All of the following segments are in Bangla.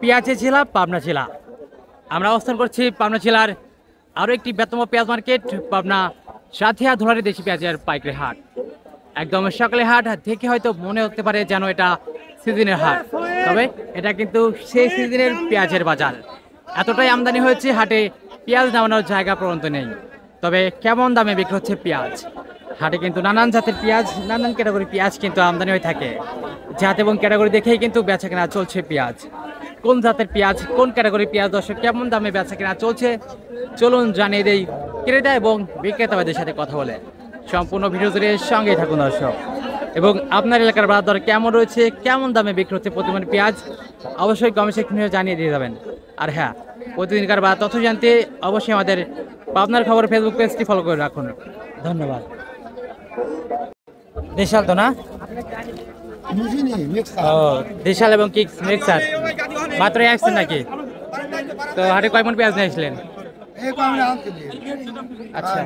পেঁয়াজের জেলা পাবনা জেলা। আমরা অবস্থান করছি পাবনা জেলার আরও একটি বৃহত্তম পেঁয়াজ মার্কেট, পাবনা সাথিয়া ধুলারি দেশি পেঁয়াজের পাইকারি হাট। একদম সকালে হাট দেখে হয়তো মনে হতে পারে যেন এটা সিজনের হাট, তবে এটা কিন্তু সেই সিজনের পেঁয়াজের বাজার। এতটাই আমদানি হয়েছে, হাটে পেঁয়াজ নামানোর জায়গা পর্যন্ত নেই। তবে কেমন দামে বিক্রি হচ্ছে পেঁয়াজ? হাটে কিন্তু নানান জাতের পেঁয়াজ, নানান ক্যাটাগরি পেঁয়াজ কিন্তু আমদানি হয়ে থাকে। জাত এবং ক্যাটাগরি দেখেই কিন্তু বেচা কেনা চলছে পেঁয়াজ। কোন জাতের পেঁয়াজ, কোন ক্যাটাগরি পেঁয়াজ দর্শক কেমন দামে বেচা কেনা চলছে চলুন জানিয়ে দেই ক্রেতা এবং বিক্রেতাদের সাথে কথা বলে। সম্পূর্ণ ভিডিও জুড়ে সঙ্গে থাকুন দর্শক। এবং আপনার এলাকার বাজার দর কেমন রয়েছে, কেমন দামে বিক্রি হচ্ছে প্রতিদিন পেঁয়াজ, অবশ্যই কমেন্ট সেকশনে জানিয়ে দিয়ে যাবেন। আর হ্যাঁ, প্রতিদিনকার বা তথ্য জানতে অবশ্যই আমাদের পাবনার খবর ফেসবুক পেজটি ফলো করে রাখুন। ধন্যবাদ। দেশাল তো না? ও, দেশাল এবং কিক্স মিক্সার মাত্র আসছেন নাকি? তো হাটে কয় মন পেঁয়াজ নিয়ে আসলেন? আচ্ছা,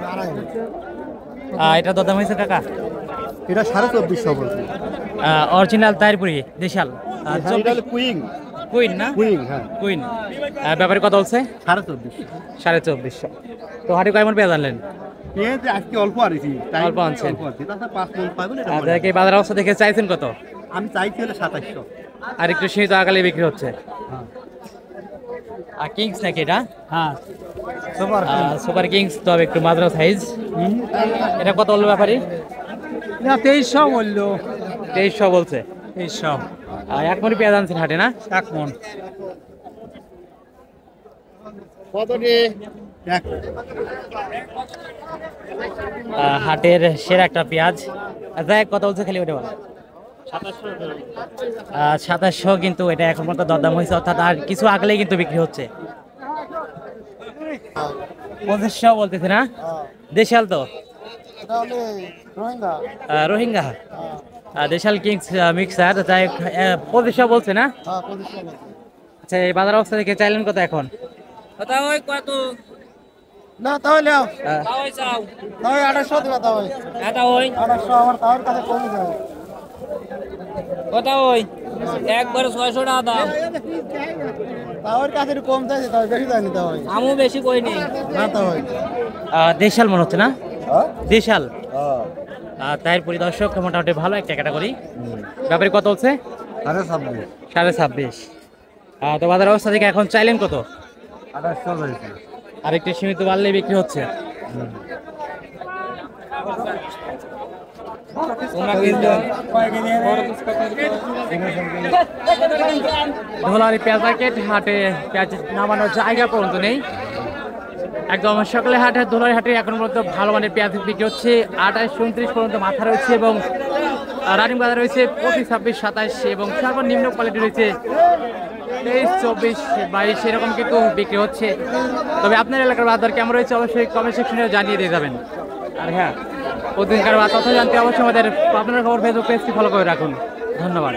এটা দরদাম হয়েছে কাকা? এটা 2450 বলছি। অরিজিনাল তাইরপুরি দেশাল কুইং কুইন না? কুইং, হ্যাঁ কুইন। ব্যাপারে কত বলছে? 2450। 2450। তো হাটে কয় মন পেঁয়াজ আনলেন? পেঁয়াজ আজকে অল্প আনিছি, অল্প আনছেন। তাছাড়া 5 মণ পাবেন। এটা আপনাকে বাজার অবস্থা দেখে চাইছেন কত? আমি চাইছি হলে 2700। আর একটু সীমিত আকালে বিক্রি হচ্ছে। আর কিংস নাকি এটা? হ্যাঁ, সুপার সুপার কিংস, তবে একটু মাদ্রা সাইজ। এটা কত বললো ব্যাপারী? না 2300 বললো। 2300 বলছে। 2300। আর এক মন পেঁয়াজ আনছেন হাটে না? 1 মণ কত রে? হাটের সেরা একটা পেঁয়াজ। দেখ কত বলছে খালি ওটা বল। 2700 কিন্তু এটা এখন পর্যন্ত দরদাম হয়েছে, অর্থাৎ আর কিছু আগলেই কিন্তু বিক্রি হচ্ছে। 2500 বলতেছে না? দেশাল তো রোহিঙ্গা। দেশাল কিংস মিক্সার, তাই 2500 বলছে না? আচ্ছা, এই বাজার অবস্থা দেখে চাইলেন কত এখন? না তাহলে 2800 দিবা। তাহলে 2800 আমার তার কাছে কমে যাবে। একবার 600 টাকা দাম। তাওর কাছে একটু কম চাইছে, তাও বেশি জানি। তাও আমু বেশি কই নেই না। তাও দেশাল মনে হচ্ছে না? দেশাল। হ্যাঁ, তাই পরিদর্শক মোটামুটি ভালো একটা ক্যাটাগরি। ব্যাপারে কত হচ্ছে? 26.5। 26.5। তো বাজার অবস্থা থেকে এখন চাইলেন কত? 2800 হয়েছে। আর একটু সীমিত বাড়লে বিক্রি হচ্ছে। ধোলারি পেঁয়াজ মার্কেট, হাটে পেঁয়াজ নামানোর জায়গা পর্যন্ত নেই। একদম সকালে হাটে, ধোলারি হাটে এখন পর্যন্ত ভালো মানের পেঁয়াজ বিক্রি হচ্ছে। 28, 29 পর্যন্ত মাথা রয়েছে এবং রানিং বাজার রয়েছে 25, 26, 27 এবং সর্বনিম্ন কোয়ালিটি রয়েছে 23, 24, 22 এরকম কিন্তু বিক্রি হচ্ছে। তবে আপনার এলাকার বাজার কেমন রয়েছে অবশ্যই কমেন্ট সেকশনে জানিয়ে দিয়ে যাবেন। আর হ্যাঁ, প্রতিদিনকার তথ্য জানতে অবশ্যই আমাদের আপনার খবর ফেসবুক পেজটি ফলো করে রাখুন। ধন্যবাদ।